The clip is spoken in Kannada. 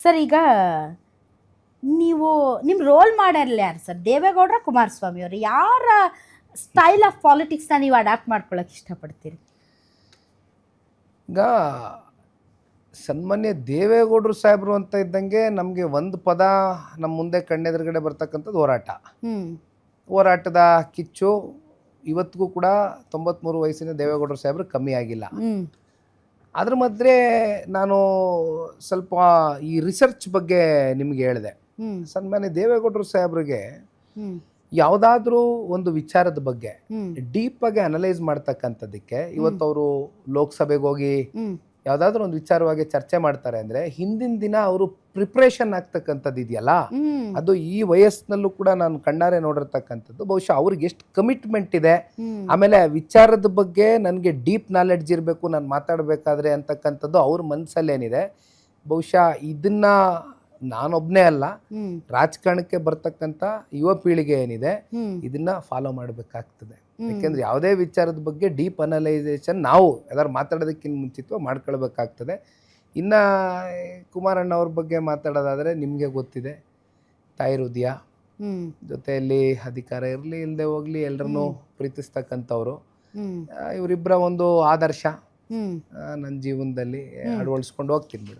ಸರ್ ಈಗ ನೀವು ನಿಮ್ಮ ರೋಲ್ ಮಾಡೆಲ್ ಯಾರು ಸರ್? ದೇವೇಗೌಡರ, ಕುಮಾರಸ್ವಾಮಿ ಅವರು? ಯಾರ ಸ್ಟೈಲ್ ಆಫ್ ಪಾಲಿಟಿಕ್ಸ್ನ ನೀವು ಅಡಾಪ್ಟ್ ಮಾಡ್ಕೊಳಕ್ಕೆ ಇಷ್ಟಪಡ್ತೀರಿ? ಈಗ ಸನ್ಮಾನ್ಯ ದೇವೇಗೌಡರು ಸಾಹೇಬರು ಅಂತ ಇದ್ದಂಗೆ ನಮಗೆ ಒಂದು ಪದ ನಮ್ಮ ಮುಂದೆ ಕಣ್ಣೆದುರುಗಡೆ ಬರ್ತಕ್ಕಂಥದ್ದು ಹೋರಾಟ. ಹೋರಾಟದ ಕಿಚ್ಚು ಇವತ್ತಿಗೂ ಕೂಡ 93 ವಯಸ್ಸಿನ ದೇವೇಗೌಡರು ಸಾಹೇಬರು ಕಮ್ಮಿ ಆಗಿಲ್ಲ. ಅದ್ರ ಮಧ್ಯೆ ನಾನು ಸ್ವಲ್ಪ ಈ ರಿಸರ್ಚ್ ಬಗ್ಗೆ ನಿಮ್ಗೆ ಹೇಳಿದೆ. ಸನ್ಮಾನ್ಯ ದೇವೇಗೌಡರು ಸಾಹೇಬ್ರಿಗೆ ಯಾವುದಾದ್ರೂ ಒಂದು ವಿಚಾರದ ಬಗ್ಗೆ ಡೀಪ್ ಆಗಿ ಅನಲೈಸ್ ಮಾಡ್ತಕ್ಕಂಥದ್ದಕ್ಕೆ ಇವತ್ತು ಅವರು ಲೋಕಸಭೆಗೆ ಹೋಗಿ ಯಾವುದಾದ್ರೂ ಒಂದು ವಿಚಾರವಾಗಿ ಚರ್ಚೆ ಮಾಡ್ತಾರೆ ಅಂದ್ರೆ ಹಿಂದಿನ ದಿನ ಅವರು ಪ್ರಿಪ್ರೇಷನ್ ಆಗ್ತಕ್ಕಂಥದ್ದು ಇದೆಯಲ್ಲ, ಅದು ಈ ವಯಸ್ಸಿನಲ್ಲೂ ಕೂಡ ನಾನು ಕಣ್ಣಾರೆ ನೋಡಿರ್ತಕ್ಕಂಥದ್ದು. ಬಹುಶಃ ಅವ್ರಿಗೆ ಎಷ್ಟು ಕಮಿಟ್ಮೆಂಟ್ ಇದೆ, ಆಮೇಲೆ ವಿಚಾರದ ಬಗ್ಗೆ ನನಗೆ ಡೀಪ್ ನಾಲೆಡ್ಜ್ ಇರಬೇಕು ನಾನು ಮಾತಾಡಬೇಕಾದ್ರೆ ಅಂತಕ್ಕಂಥದ್ದು ಅವ್ರ ಮನಸ್ಸಲ್ಲೇನಿದೆ. ಬಹುಶಃ ಇದನ್ನ ನಾನೊಬ್ಬನೇ ಅಲ್ಲ, ರಾಜಕಾರಣಕ್ಕೆ ಬರ್ತಕ್ಕಂಥ ಯುವ ಪೀಳಿಗೆ ಏನಿದೆ ಇದನ್ನ ಫಾಲೋ ಮಾಡಬೇಕಾಗ್ತದೆ. ಯಾಕೆಂದ್ರೆ ಯಾವುದೇ ವಿಚಾರದ ಬಗ್ಗೆ ಡೀಪ್ ಅನಲೈಸೇಷನ್ ನಾವು ಯಾವ್ದಾದ್ರು ಮಾತಾಡೋದಕ್ಕಿಂತ ಮುಂಚಿತವಾಗಿ ಮಾಡ್ಕೊಳ್ಬೇಕಾಗ್ತದೆ. ಇನ್ನು ಕುಮಾರಣ್ಣ ಅವ್ರ ಬಗ್ಗೆ ಮಾತಾಡೋದಾದರೆ ನಿಮಗೆ ಗೊತ್ತಿದೆ, ತಾಯಿ ಹೃದಯ, ಜೊತೆಯಲ್ಲಿ ಅಧಿಕಾರ ಇರಲಿ ಇಲ್ಲದೆ ಹೋಗಲಿ ಎಲ್ಲರನ್ನೂ ಪ್ರೀತಿಸ್ತಕ್ಕಂಥವ್ರು. ಇವರಿಬ್ಬರ ಒಂದು ಆದರ್ಶ ನನ್ನ ಜೀವನದಲ್ಲಿ ಅಳವಡಿಸ್ಕೊಂಡು ಹೋಗ್ತೀನಿ ಮೇಡಮ್.